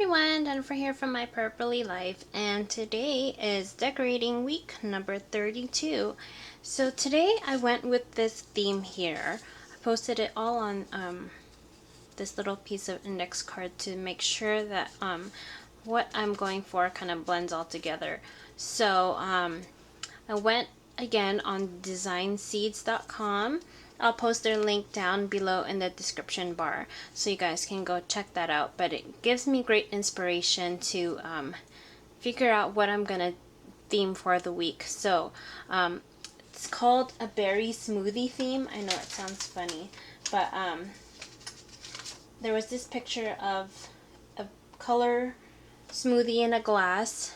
everyone, Jennifer here from My Purpley Life, and today is decorating week number 32. So today I went with this theme here. I posted it all on this little piece of index card to make sure that what I'm going for kind of blends all together. So I went again on designseeds.com. I'll post their link down below in the description bar so you guys can go check that out. But it gives me great inspiration to figure out what I'm gonna theme for the week. So it's called a berry smoothie theme. I know it sounds funny, but there was this picture of a color smoothie in a glass,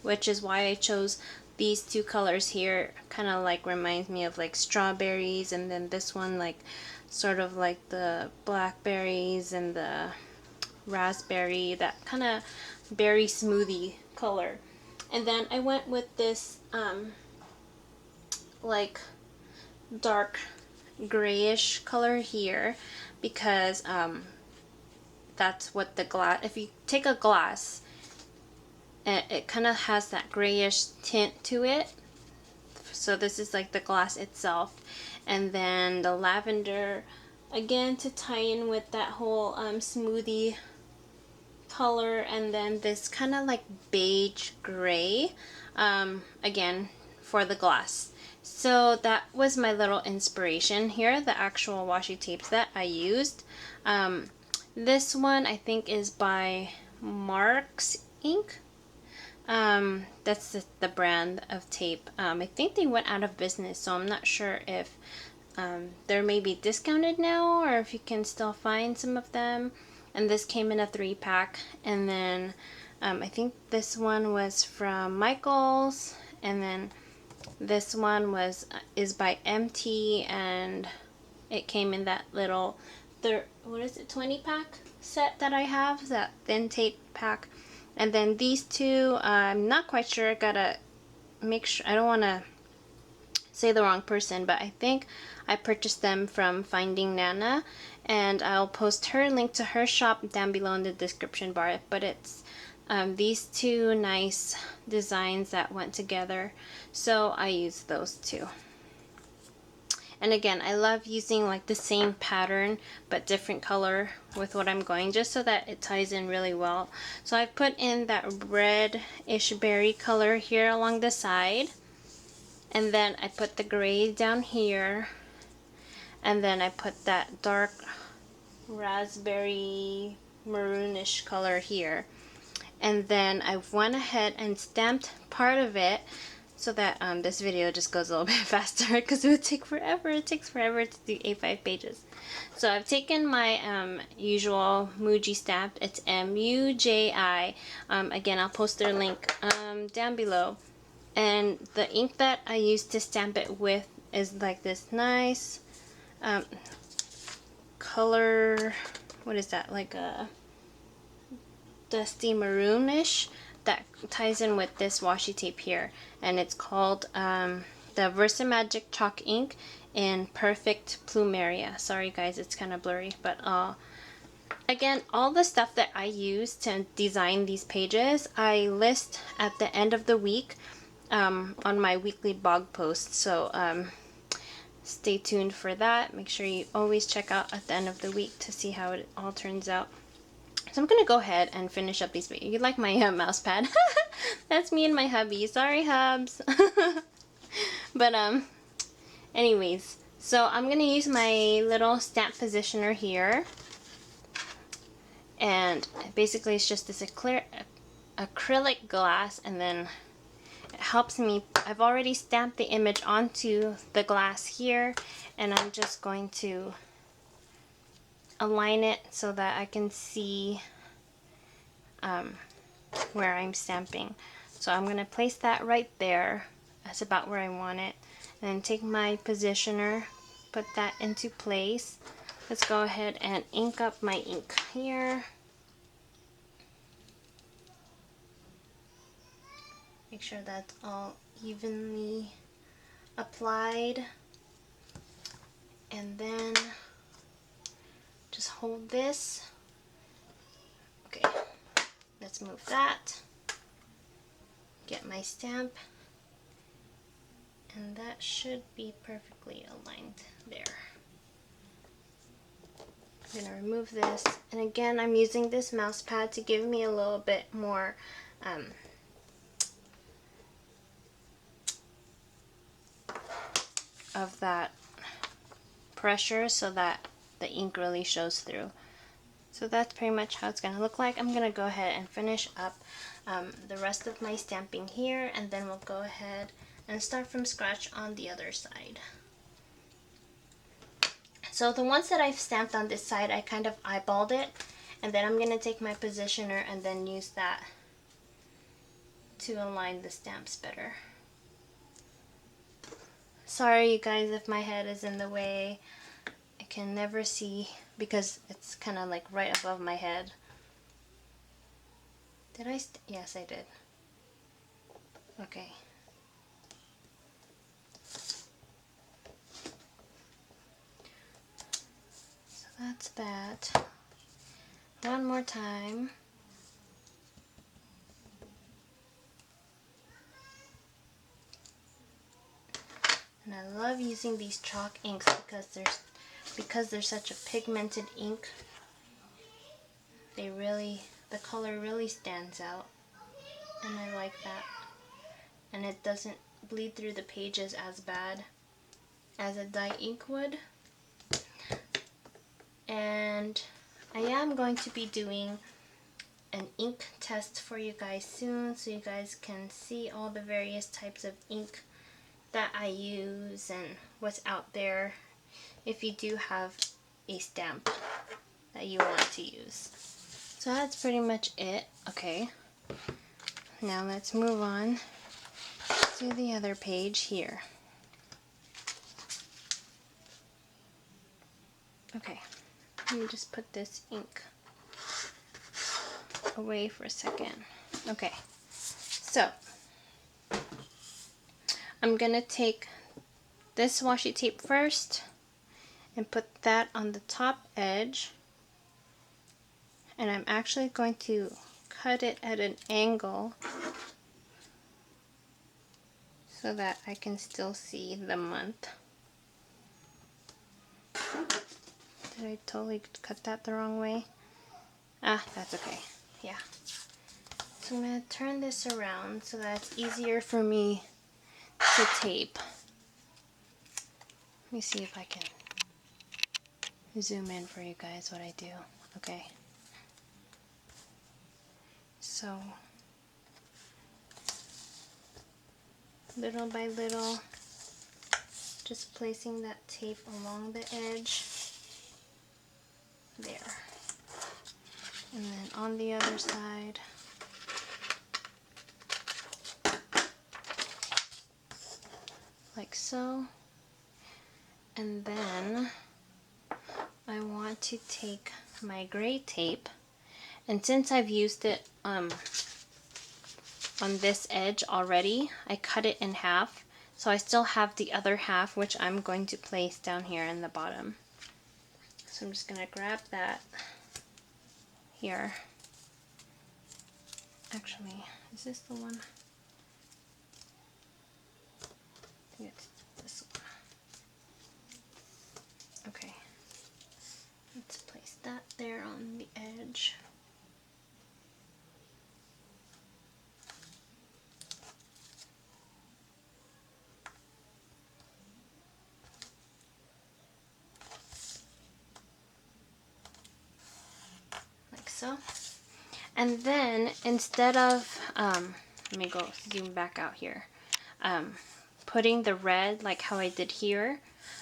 which is why I chose these two colors here. Kind of like reminds me of like strawberries, and then this one like sort of like the blackberries and the raspberry, that kind of berry smoothie color. And then I went with this like dark grayish color here because that's what the glass, if you take a glass, it kind of has that grayish tint to it. So this is like the glass itself, and then the lavender again to tie in with that whole smoothie color, and then this kind of like beige gray again for the glass. So that was my little inspiration here, the actual washi tapes that I used. This one I think is by Mark's Ink. That's the brand of tape. I think they went out of business, so I'm not sure if they're maybe discounted now or if you can still find some of them. And this came in a 3-pack, and then I think this one was from Michael's, and then this one is by MT, and it came in that little 20-pack set that I have, that thin tape pack. And then these two, I'm not quite sure. I gotta make sure, I don't want to say the wrong person, but I think I purchased them from Finding Nana, and I'll post her link to her shop down below in the description bar. But it's these two nice designs that went together, so I used those two. And again, I love using like the same pattern but different color with what I'm going, just so that it ties in really well. So I've put in that reddish berry color here along the side, and then I put the gray down here, and then I put that dark raspberry maroonish color here. And then I went ahead and stamped part of it so that this video just goes a little bit faster, because it would take forever. It takes forever to do A5 pages. So I've taken my usual Muji stamp. It's MUJI. Again, I'll post their link down below. And the ink that I used to stamp it with is like this nice color. What is that? Like a dusty maroonish, that ties in with this washi tape here, and it's called the Versamagic Chalk Ink in Perfect Plumeria. Sorry guys, it's kind of blurry, but again, all the stuff that I use to design these pages I list at the end of the week on my weekly blog post. So stay tuned for that. Make sure you always check out at the end of the week to see how it all turns out. So I'm gonna go ahead and finish up these. You like my mouse pad? That's me and my hubby. Sorry, hubs. But anyways, so I'm gonna use my little stamp positioner here, and basically it's just this clear acrylic glass, and then it helps me. I've already stamped the image onto the glass here, and I'm just going to align it so that I can see where I'm stamping. So I'm going to place that right there. That's about where I want it. And then take my positioner, put that into place. Let's go ahead and ink up my ink here. Make sure that's all evenly applied. And then just hold this. Okay. let's move that. Get my stamp. And that should be perfectly aligned there. I'm going to remove this. And again, I'm using this mouse pad to give me a little bit more of that pressure so that the ink really shows through. So that's pretty much how it's going to look like. I'm going to go ahead and finish up the rest of my stamping here, and then we'll go ahead and start from scratch on the other side. So the ones that I've stamped on this side, I kind of eyeballed it, and then I'm going to take my positioner and then use that to align the stamps better. Sorry you guys if my head is in the way. I can never see because it's kind of like right above my head. Did I? Yes, I did. Okay. So that's that. One more time. And I love using these chalk inks because they're such a pigmented ink. The color really stands out, and I like that. And it doesn't bleed through the pages as bad as a dye ink would. And I am going to be doing an ink test for you guys soon, so you guys can see all the various types of ink that I use and what's out there if you do have a stamp that you want to use. So that's pretty much it. Okay, now let's move on to the other page here. Okay, let me just put this ink away for a second. Okay, so I'm gonna take this washi tape first and put that on the top edge, and I'm actually going to cut it at an angle so that I can still see the month. Did I totally cut that the wrong way? Ah, that's okay. Yeah. So I'm going to turn this around so that it's easier for me to tape. Let me see if I can zoom in for you guys what I do. Okay. So, little by little, just placing that tape along the edge. There. And then on the other side. Like so. And then I want to take my gray tape, and since I've used it on this edge already, I cut it in half, so I still have the other half, which I'm going to place down here in the bottom. So I'm just going to grab that here. Actually, is this the one? I think it's this one. Okay, let's place that there on the edge. Like so. And then instead of, let me go zoom back out here, putting the red like how I did here,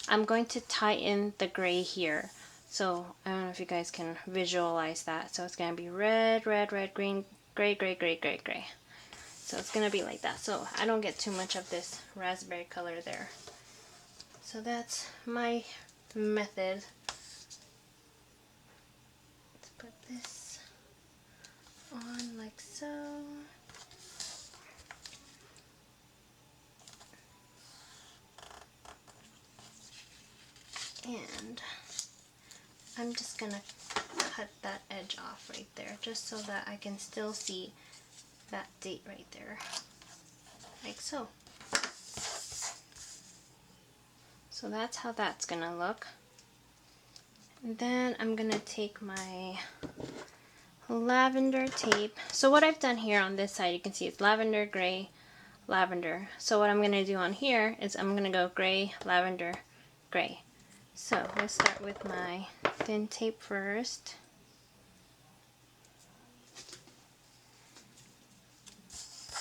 I'm going to tie in the gray here. So I don't know if you guys can visualize that. So it's going to be red, red, red, green, gray, gray, gray, gray, gray. So it's going to be like that. So I don't get too much of this raspberry color there. So that's my method. Let's put this on like so. And I'm just gonna cut that edge off right there, just so that I can still see that date right there, like so. So that's how that's gonna look. And then I'm gonna take my lavender tape. So what I've done here on this side, you can see it's lavender, gray, lavender. So what I'm gonna do on here is I'm gonna go gray, lavender, gray. So let's start with my thin tape first.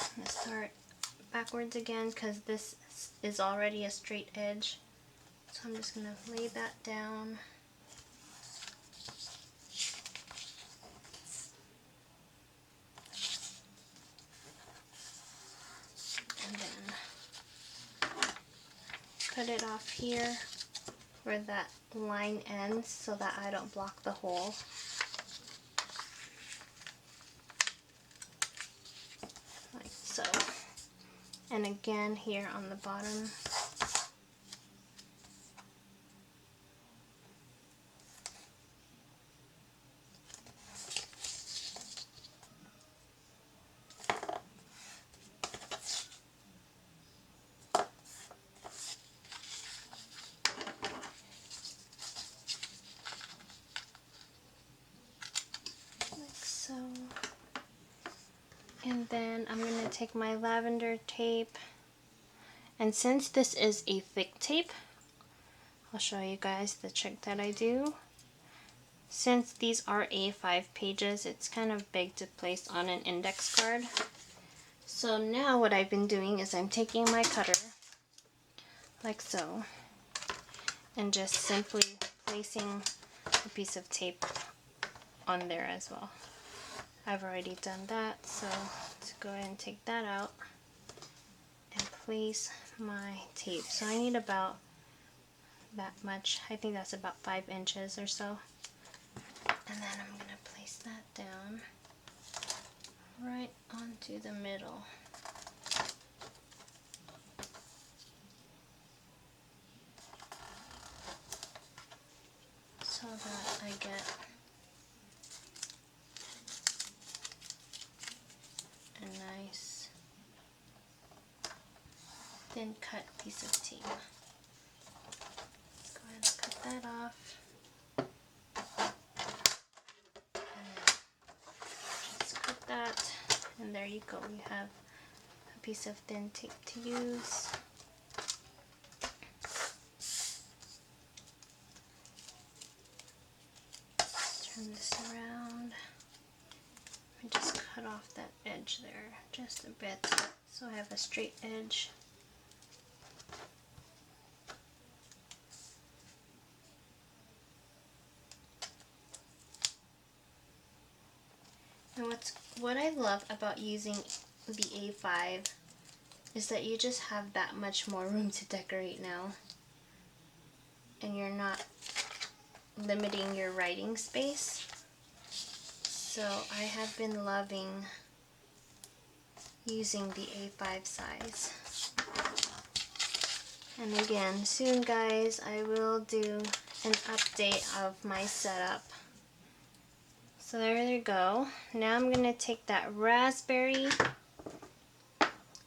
I'm gonna start backwards again because this is already a straight edge. So I'm just gonna lay that down. And then cut it off here where that line ends so that I don't block the hole. Like so. And again here on the bottom. So, and then I'm going to take my lavender tape, and since this is a thick tape, I'll show you guys the trick that I do. Since these are A5 pages, it's kind of big to place on an index card. So now what I've been doing is I'm taking my cutter, like so, and just simply placing a piece of tape on there as well. I've already done that, so let's go ahead and take that out and place my tape. So I need about that much. I think that's about 5 inches or so. And then I'm going to place that down right onto the middle. So that I get a nice thin cut piece of tape. Let's go ahead and cut that off. And just cut that, and there you go. You have a piece of thin tape to use. Turn this around. And just cut off that edge there just a bit so I have a straight edge. And what I love about using the A5 is that you just have that much more room to decorate now, and you're not limiting your writing space. So I have been loving using the A5 size. And again, soon guys, I will do an update of my setup. So there you go. Now I'm going to take that raspberry,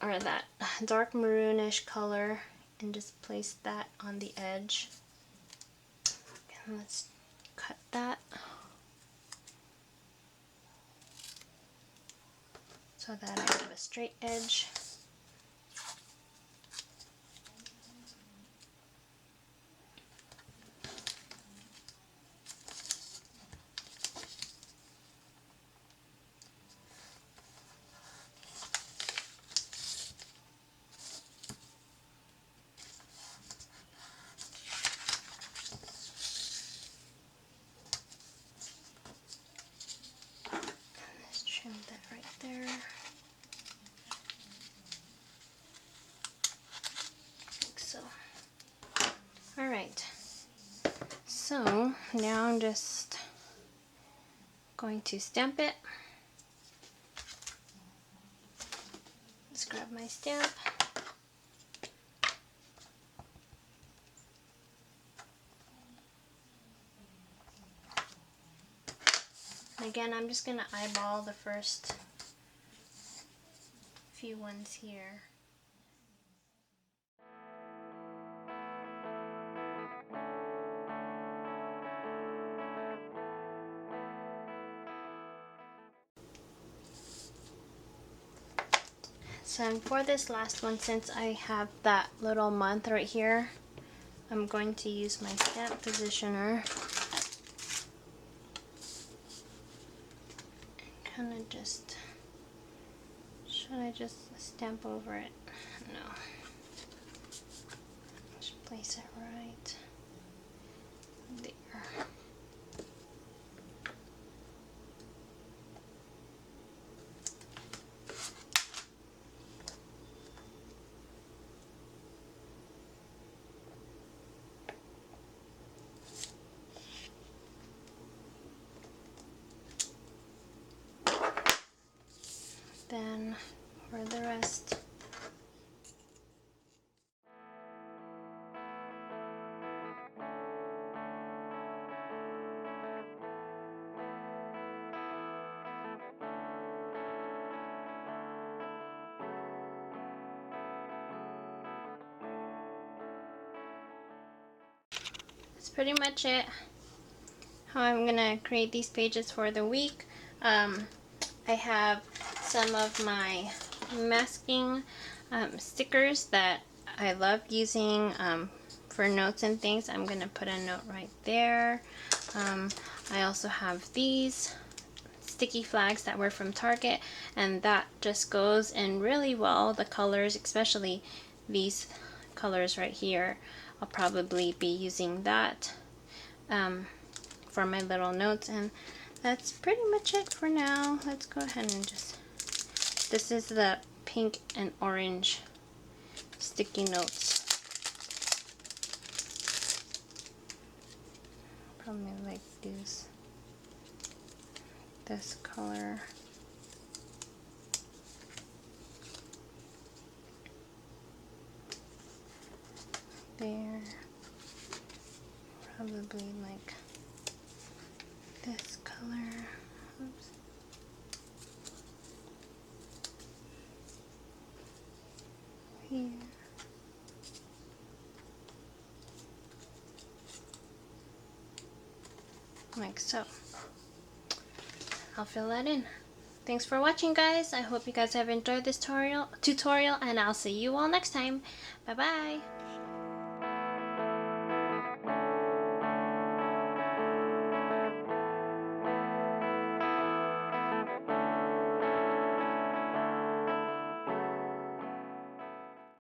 or that dark maroonish color, and just place that on the edge. And let's cut that so that I have a straight edge. Trim that right there. Like so. Alright. So now I'm just going to stamp it. Let's grab my stamp. And again, I'm just gonna eyeball the first few ones here. So for this last one, since I have that little month right here, I'm going to use my stamp positioner. Kind of just, should I just stamp over it? No. Just place it right there. Then for the rest, that's pretty much it. How I'm gonna create these pages for the week. I have some of my masking stickers that I love using for notes and things. I'm gonna put a note right there. I also have these sticky flags that were from Target, and that just goes in really well. The colors, especially these colors right here, I'll probably be using that for my little notes, and that's pretty much it for now. Let's go ahead and just, this is the pink and orange sticky notes. Probably like this color. There. Probably like this color. Oops. Here. Like so. I'll fill that in. Thanks for watching, guys. I hope you guys have enjoyed this tutorial, and I'll see you all next time. Bye bye.